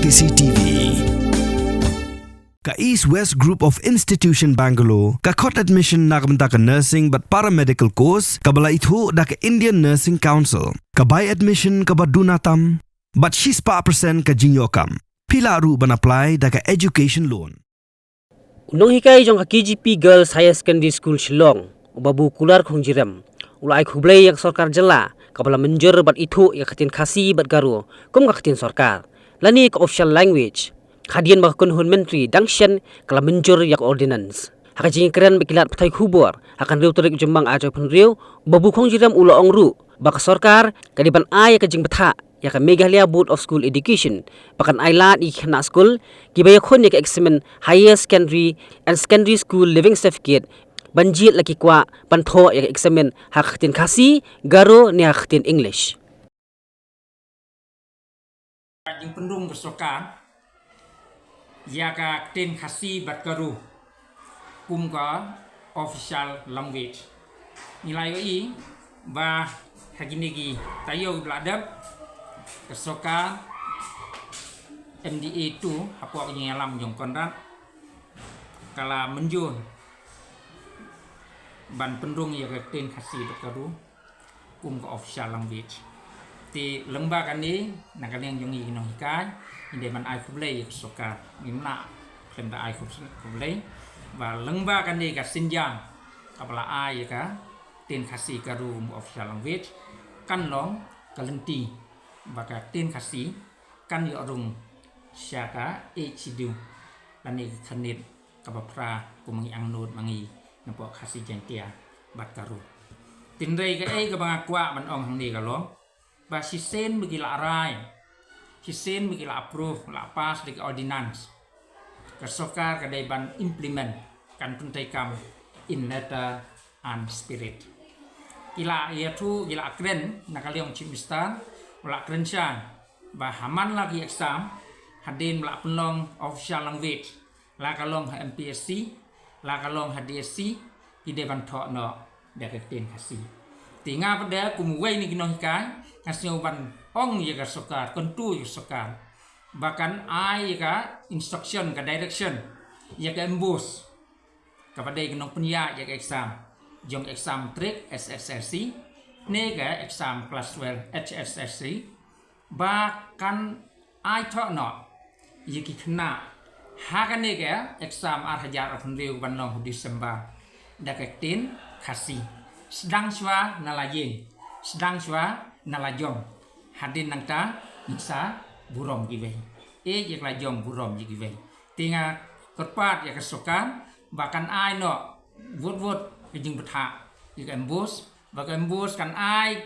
CCTV. Ka East West Group of Institution Bangalore, ka khot admission nakamta ka nursing but paramedical course, ka bala ithu da ka Indian Nursing Council, ka buy admission ka badunatam, but she's pa percent ka jinyokam. Pila ru ban apply da ka education loan. Unong hikay jong ka KGP Girls Higher Secondary School Shillong, ubabu kular khong jiram. Ulai khublay yak sarkar jala, kabala menjur bat ithu yak khatin khasi bat garu, kum ka khatin sarkar. Lani ka official language. Khadian bakun hun menteri dangshan kala menjur yak ordinance. Haka jing keren bekilat patai khubor, akan riu terik jembang ajo pun riu, babu khong jiram ulo ongru, baka sarkar kadiban ay ka jing batha, yak Meghalaya Board of School Education, pakan ailat i khana school, gibaya khon yak examen higher secondary and secondary school living certificate, banjit laki kwa pantho yak examen hakatin khasi, garo ni hakatin English. Jing pendung kesokan ya ka tin khasi bat garu kum ka official language nilai i ba hagini gi tayo bladap kesoka MDA 2 apa penyelam jong kontrak kala menjun ban pendung ya ka tin khasi bat garu kum ka official language ti lembaga ni nakaliang jong i no hikai inde man ai khublei kesoka ngimna kenda ai khublei và lembaga ni ka sinjang kapala ai ka tin khasi karu official language kan long kalenti baka tin khasi kan yo rung syaka echidu lani khanit kapapra kumangi angnut mangi napo khasi jantia bat karu tin rei ka ei ka banga kwa man ong hang ni ka long ba si sen begila rai si sen begila approve la pas di ordinance kasokar kadai ban implement kan tuntai kam in letter and spirit ila ia tu ila kren nakaliong chimistan la krenshan ba haman lagi exam hadin la penlong official language la kalong MPSC la kalong HDSC ide ban tho no da ka tin khasi tinga pada kumuwai ni ginong hikai kasih ban ong ya ka sokar kontu ya sokar bahkan ai ka instruction ka direction ya ka embus kepada ginong penya ya ka exam jong exam trick SSLC ne ka exam class 12 HSLC bahkan ai tho no ya ki khna ha ka ne ka exam ar hajar apun riu ban long Disember da ka tin khasi sedang swa nalaying sedang swa nalajong hadin nangta nisa burom giwe yak lajong burom giwe tinga korpat ya kesokan bahkan ai no vot kijing betha yak embus bahkan embus kan ai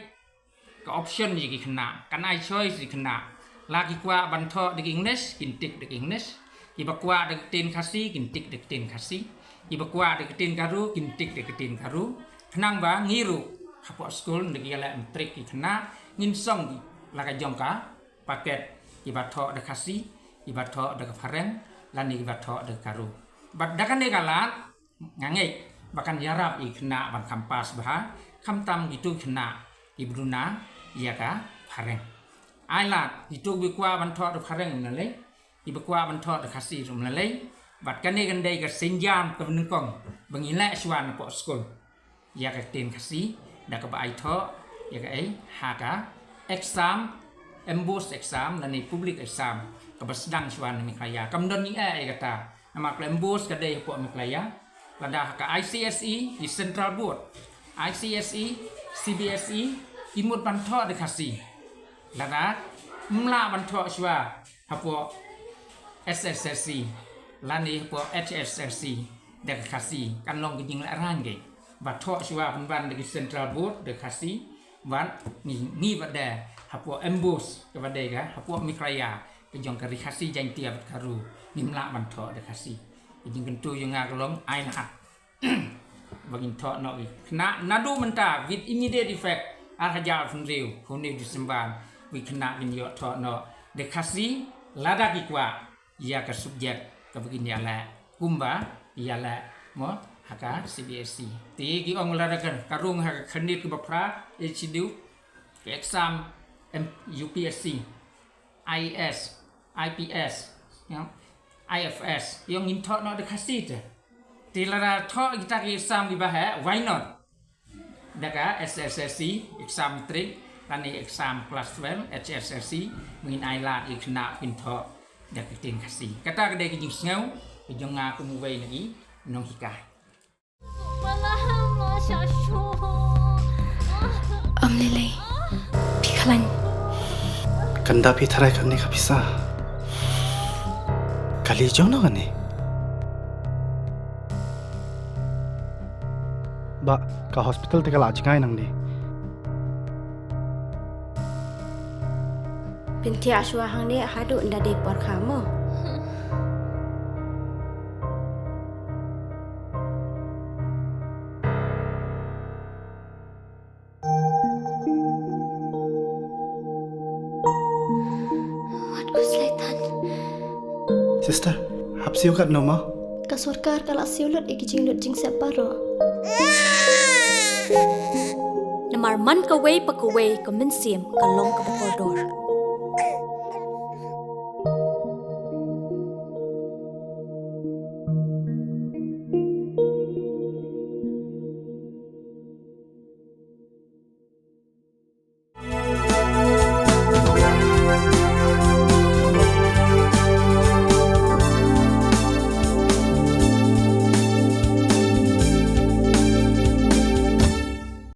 ke option yaki kena kan ai choice kena lagi kwa bantho de English kintik de English ibakwa de tin khasi kintik de tin khasi ibakwa de tin karu kintik de tin karu kenang ba ngiru hapo school de gala trik kena ngin song di laka jongka paket ibatho de khasi ibatho de fareng lan ibatho de karu bat dakan de galat ngangai bahkan yarap i kena ban kampas bah kamtam gitu kena ibruna iya ka fareng ailat itu bikwa ban tho de fareng nale ibakwa ban tho de khasi rum nale bat kan kan dei ka sinjam ka benengkong bangila swan po school ya ka tin khasi da ka bai tho ya ka ai ha ka exam embus exam dan public exam ka basdang swan Meghalaya kamdon ni ai kata nama embus ka dei po Meghalaya lada ka ICSE di Central Board ICSE CBSE imut ban tho de khasi lada mla ban tho swa hapo SSLC lani hapo HSLC de khasi kan long kijing la rang ge ba tho swa ban de Central Board de khasi ban ni pada hapo embus kepada ka hapo Meghalaya kejong kari khasi jantia bat karu nimla ban tho de khasi kijing kentu yang ngaklong ai na bagin tho no na nadu menta with immediate effect ar hajar fun riu honi Disember wi kena bin yo tho no de khasi lada ki kwa ya ka subject ka begin ya la kumba ya la mo haka CBSE ti ki ong lada kan karung ha khanit ki bapra HDU ke exam UPSC IAS IPS, IFS, yang intok no dekasi tu. Tilara thok kita exam di bahaya, why not? Daka SSLC, exam matric, tani exam class 12, HSLC, mungkin ailat ikna pintok dak tin kasi. Kata kedai kijing ngau, kijing ngaku muwei lagi, nong hikai. Lily, Pikalan. Kanda pi tharai karne ka bisa. Kali jauh na kane. Ba, ka hospital te kala ajkai nang ni. Binti aswa hang ni hadu nda de por kamu. Sister, hapsi ukat no ma? Ka sarkar kala siulut ikijing lut jing separo. Namarman ka way pa ka way ka minsim ka long ka koridor.